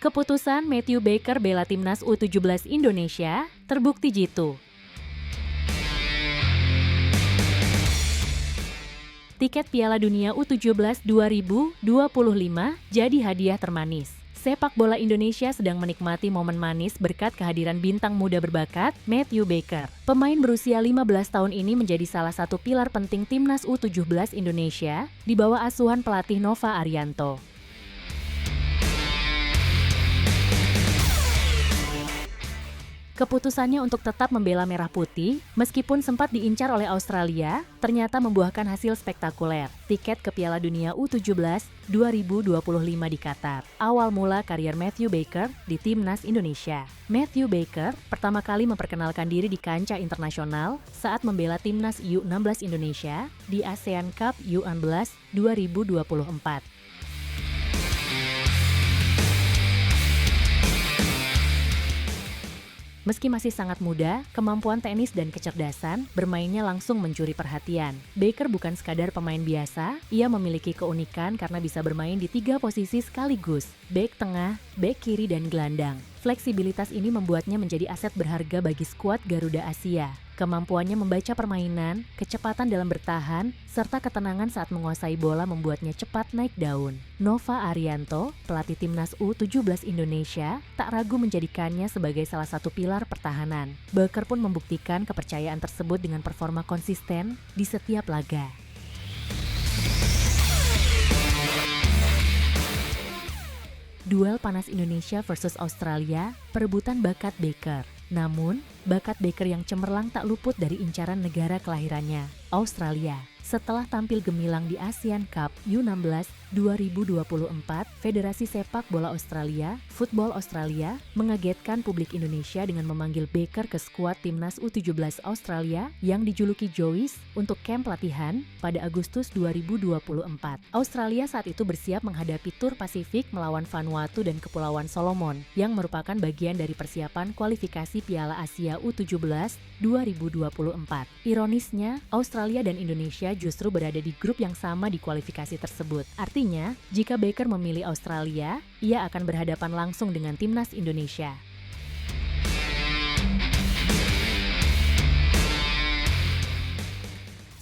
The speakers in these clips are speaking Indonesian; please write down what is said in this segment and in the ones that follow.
Keputusan Matthew Baker bela timnas U17 Indonesia terbukti jitu. Tiket Piala Dunia U17 2025 jadi hadiah termanis. Sepak bola Indonesia sedang menikmati momen manis berkat kehadiran bintang muda berbakat Matthew Baker. Pemain berusia 15 tahun ini menjadi salah satu pilar penting timnas U17 Indonesia di bawah asuhan pelatih Nova Arianto. Keputusannya untuk tetap membela Merah Putih, meskipun sempat diincar oleh Australia, ternyata membuahkan hasil spektakuler. Tiket ke Piala Dunia U17 2025 di Qatar. Awal mula karier Matthew Baker di timnas Indonesia. Matthew Baker pertama kali memperkenalkan diri di kancah internasional saat membela timnas U16 Indonesia di ASEAN Cup U16 2024. Meski masih sangat muda, kemampuan teknis dan kecerdasan bermainnya langsung mencuri perhatian. Baker bukan sekadar pemain biasa, ia memiliki keunikan karena bisa bermain di 3 posisi sekaligus, bek tengah, bek kiri, dan gelandang. Fleksibilitas ini membuatnya menjadi aset berharga bagi skuad Garuda Asia. Kemampuannya membaca permainan, kecepatan dalam bertahan, serta ketenangan saat menguasai bola membuatnya cepat naik daun. Nova Arianto, pelatih timnas U17 Indonesia, tak ragu menjadikannya sebagai salah satu pilar pertahanan. Baker pun membuktikan kepercayaan tersebut dengan performa konsisten di setiap laga. Duel panas Indonesia versus Australia, perebutan bakat Baker. Namun, bakat Baker yang cemerlang tak luput dari incaran negara kelahirannya, Australia. Setelah tampil gemilang di ASEAN Cup U16 2024, Federasi Sepak Bola Australia, Football Australia, mengagetkan publik Indonesia dengan memanggil Baker ke skuad timnas U17 Australia yang dijuluki Joey's untuk kamp latihan pada Agustus 2024. Australia saat itu bersiap menghadapi tur Pasifik melawan Vanuatu dan Kepulauan Solomon, yang merupakan bagian dari persiapan kualifikasi Piala Asia U17 2024. Ironisnya, Australia dan Indonesia justru berada di grup yang sama di kualifikasi tersebut. Artinya, jika Baker memilih Australia, ia akan berhadapan langsung dengan timnas Indonesia.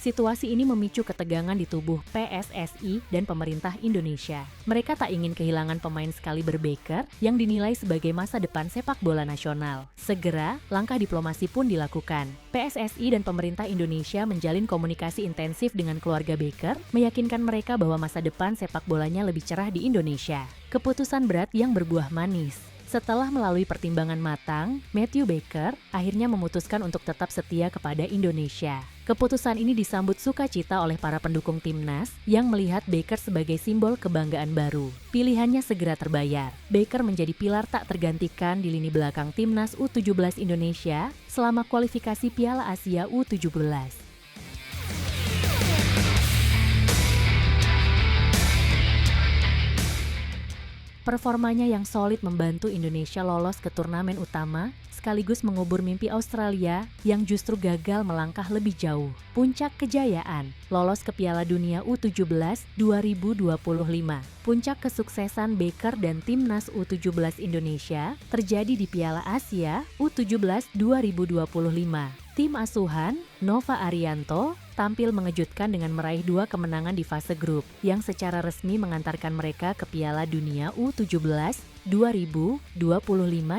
Situasi ini memicu ketegangan di tubuh PSSI dan pemerintah Indonesia. Mereka tak ingin kehilangan pemain sekaliber Baker yang dinilai sebagai masa depan sepak bola nasional. Segera, langkah diplomasi pun dilakukan. PSSI dan pemerintah Indonesia menjalin komunikasi intensif dengan keluarga Baker, meyakinkan mereka bahwa masa depan sepak bolanya lebih cerah di Indonesia. Keputusan berat yang berbuah manis. Setelah melalui pertimbangan matang, Matthew Baker akhirnya memutuskan untuk tetap setia kepada Indonesia. Keputusan ini disambut sukacita oleh para pendukung timnas yang melihat Baker sebagai simbol kebanggaan baru. Pilihannya segera terbayar. Baker menjadi pilar tak tergantikan di lini belakang timnas U17 Indonesia selama kualifikasi Piala Asia U17. Performanya yang solid membantu Indonesia lolos ke turnamen utama, sekaligus mengubur mimpi Australia yang justru gagal melangkah lebih jauh. Puncak kejayaan, lolos ke Piala Dunia U17 2025. Puncak kesuksesan Baker dan timnas U17 Indonesia terjadi di Piala Asia U17 2025. Tim asuhan, Nova Arianto, tampil mengejutkan dengan meraih 2 kemenangan di fase grup yang secara resmi mengantarkan mereka ke Piala Dunia U17 2025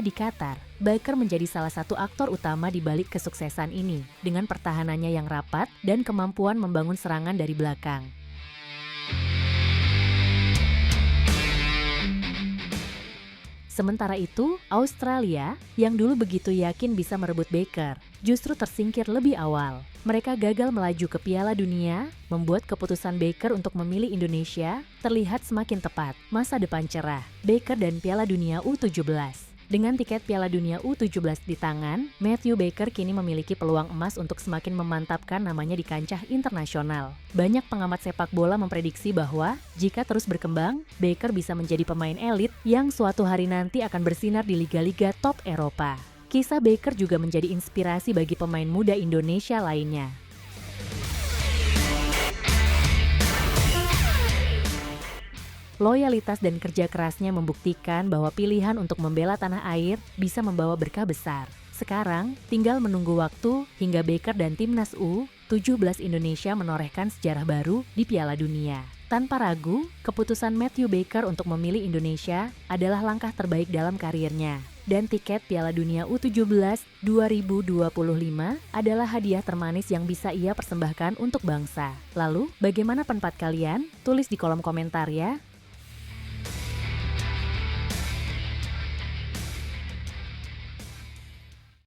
di Qatar. Baker menjadi salah satu aktor utama di balik kesuksesan ini, dengan pertahanannya yang rapat dan kemampuan membangun serangan dari belakang. Sementara itu, Australia, yang dulu begitu yakin bisa merebut Baker, justru tersingkir lebih awal. Mereka gagal melaju ke Piala Dunia, membuat keputusan Baker untuk memilih Indonesia terlihat semakin tepat. Masa depan cerah, Baker dan Piala Dunia U17. Dengan tiket Piala Dunia U17 di tangan, Matthew Baker kini memiliki peluang emas untuk semakin memantapkan namanya di kancah internasional. Banyak pengamat sepak bola memprediksi bahwa jika terus berkembang, Baker bisa menjadi pemain elit yang suatu hari nanti akan bersinar di liga-liga top Eropa. Kisah Baker juga menjadi inspirasi bagi pemain muda Indonesia lainnya. Loyalitas dan kerja kerasnya membuktikan bahwa pilihan untuk membela tanah air bisa membawa berkah besar. Sekarang, tinggal menunggu waktu hingga Baker dan timnas U17 Indonesia menorehkan sejarah baru di Piala Dunia. Tanpa ragu, keputusan Matthew Baker untuk memilih Indonesia adalah langkah terbaik dalam karirnya. Dan tiket Piala Dunia U17 2025 adalah hadiah termanis yang bisa ia persembahkan untuk bangsa. Lalu, bagaimana pendapat kalian? Tulis di kolom komentar ya.